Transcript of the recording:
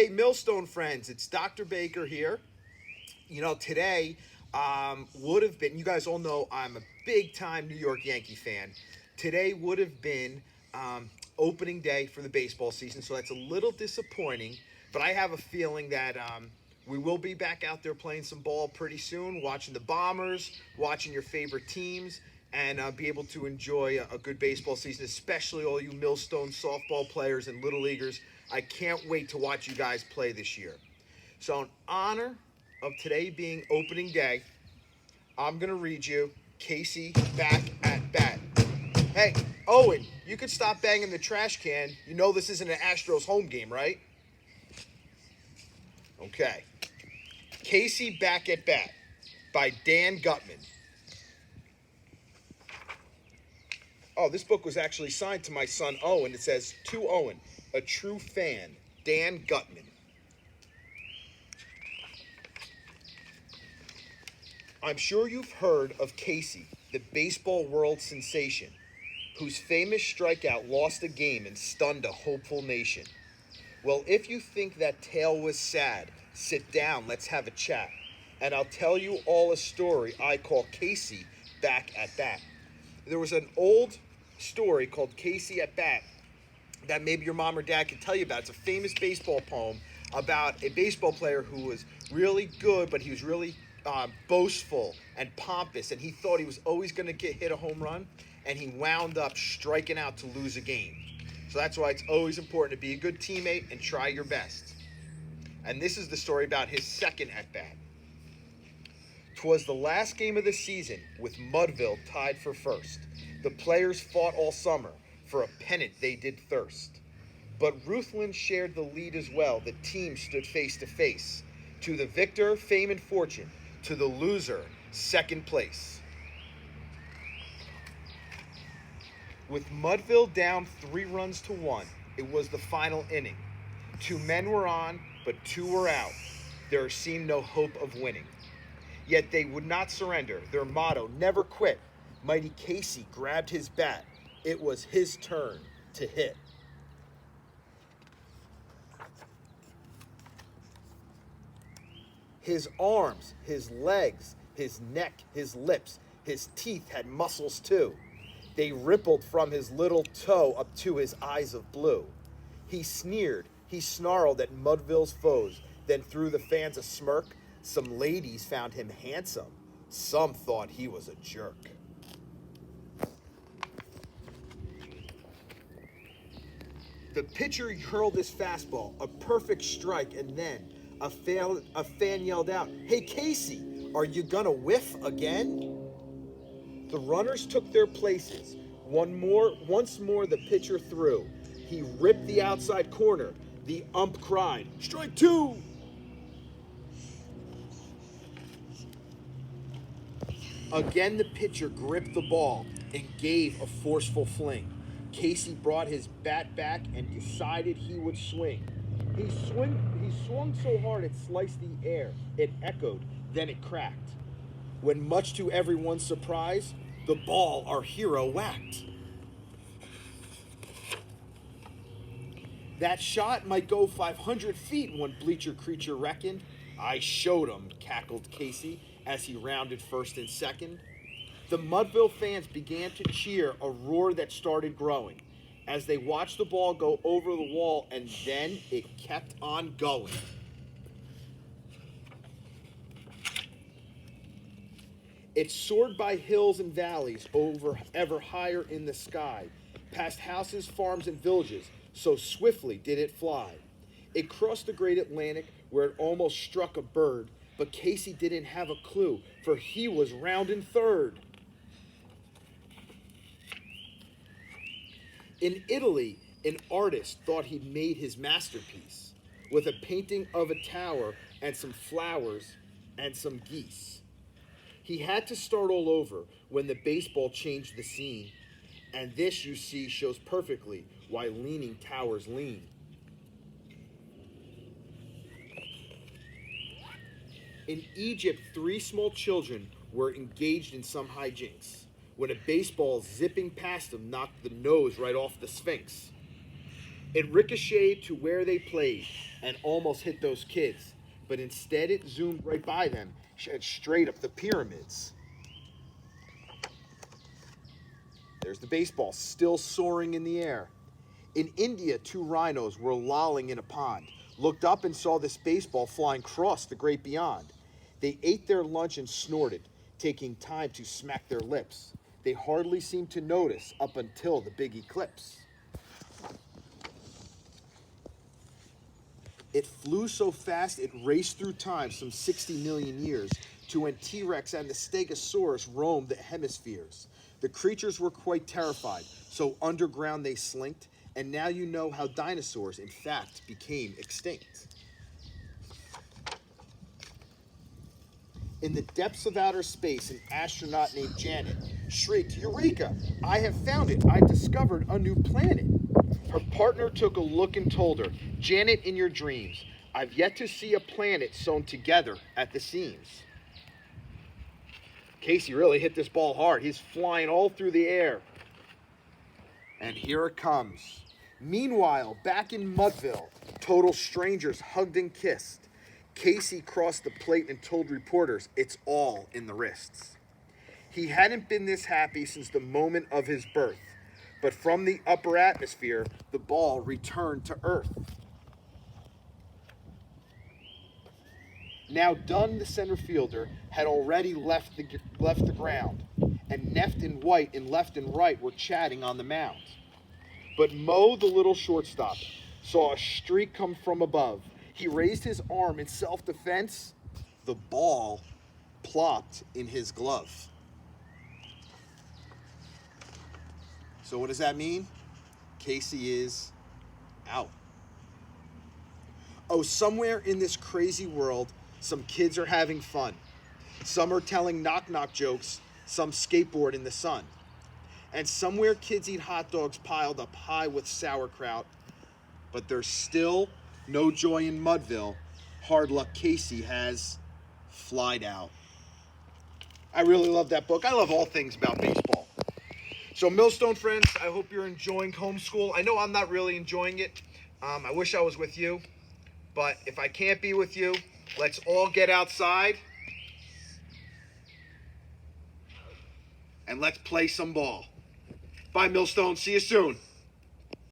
Hey, Millstone friends, it's Dr. Baker here. Today would have been, you guys all know I'm a big time New York Yankee fan. Today would have been opening day for the baseball season, so that's a little disappointing, but I have a feeling that we will be back out there playing some ball pretty soon, watching the Bombers, watching your favorite teams, and be able to enjoy a good baseball season, especially all you Millstone softball players and Little Leaguers. I can't wait to watch you guys play this year. So, in honor of today being opening day, I'm going to read you Casey back at bat. Hey, Owen, you could stop banging the trash can. You know this isn't an Astros home game, right? Okay. Casey back at bat by Dan Gutman. Oh, this book was actually signed to my son Owen. It says, to Owen, a true fan, Dan Gutman. I'm sure you've heard of Casey, the baseball world sensation, whose famous strikeout lost a game and stunned a hopeful nation. Well, if you think that tale was sad, sit down, let's have a chat. And I'll tell you all a story I call Casey back at bat. There was an old story called Casey at Bat that maybe your mom or dad can tell you about. It's a famous baseball poem about a baseball player who was really good, but he was really boastful and pompous, and he thought he was always going to hit a home run, and he wound up striking out to lose a game. So that's why it's always important to be a good teammate and try your best. And this is the story about his second at-bat. 'Twas the last game of the season, with Mudville tied for first. The players fought all summer, for a pennant they did thirst. But Ruthland shared the lead as well. The team stood face to face. To the victor, fame and fortune. To the loser, second place. With Mudville down 3-1, it was the final inning. 2 men were on, but 2 were out. There seemed no hope of winning. Yet they would not surrender. Their motto, never quit. Mighty Casey grabbed his bat. It was his turn to hit. His arms, his legs, his neck, his lips, his teeth had muscles too. They rippled from his little toe up to his eyes of blue. He sneered, he snarled at Mudville's foes, then threw the fans a smirk. Some ladies found him handsome. Some thought he was a jerk. The pitcher hurled his fastball, a perfect strike, and then a fan yelled out, "Hey Casey, are you gonna whiff again?" The runners took their places. Once more the pitcher threw. He ripped the outside corner. The ump cried, "Strike 2!" Again the pitcher gripped the ball and gave a forceful fling. Casey brought his bat back and decided he would swing. He swung so hard it sliced the air. It echoed, then it cracked. When, much to everyone's surprise, the ball our hero whacked. That shot might go 500 feet, one bleacher creature reckoned. I showed him, cackled Casey as he rounded first and second. The Mudville fans began to cheer, a roar that started growing as they watched the ball go over the wall, and then it kept on going. It soared by hills and valleys, over ever higher in the sky, past houses, farms, and villages, so swiftly did it fly. It crossed the great Atlantic, where it almost struck a bird, but Casey didn't have a clue, for he was rounding third. In Italy, an artist thought he'd made his masterpiece with a painting of a tower and some flowers and some geese. He had to start all over when the baseball changed the scene, and this, you see, shows perfectly why leaning towers lean. In Egypt, 3 small children were engaged in some hijinks when a baseball zipping past them knocked the nose right off the Sphinx. It ricocheted to where they played and almost hit those kids, but instead it zoomed right by them and straight up the pyramids. There's the baseball still soaring in the air. In India, two rhinos were lolling in a pond, looked up and saw this baseball flying across the great beyond. They ate their lunch and snorted, taking time to smack their lips. They hardly seemed to notice up until the big eclipse. It flew so fast it raced through time some 60 million years to when T-Rex and the Stegosaurus roamed the hemispheres. The creatures were quite terrified, so underground they slinked, and now you know how dinosaurs, in fact, became extinct. In the depths of outer space, an astronaut named Janet shrieked, "Eureka! I have found it! I've discovered a new planet!" Her partner took a look and told her, "Janet, in your dreams, I've yet to see a planet sewn together at the seams." Casey really hit this ball hard. He's flying all through the air. And here it comes. Meanwhile, back in Mudville, total strangers hugged and kissed. Casey crossed the plate and told reporters it's all in the wrists. He hadn't been this happy since the moment of his birth, but from the upper atmosphere, the ball returned to Earth. Now Dunn, the center fielder, had already left the ground, and Neff and White in left and right were chatting on the mound. But Mo, the little shortstop, saw a streak come from above. He raised his arm in self-defense. The ball plopped in his glove. So what does that mean? Casey is out. Oh, somewhere in this crazy world, some kids are having fun. Some are telling knock-knock jokes, some skateboard in the sun. And somewhere kids eat hot dogs piled up high with sauerkraut. But there's still no joy in Mudville. Hard luck Casey has flied out. I really love that book. I love all things about baseball. So Millstone friends, I hope you're enjoying homeschool. I know I'm not really enjoying it. I wish I was with you. But if I can't be with you, let's all get outside and let's play some ball. Bye, Millstone. See you soon.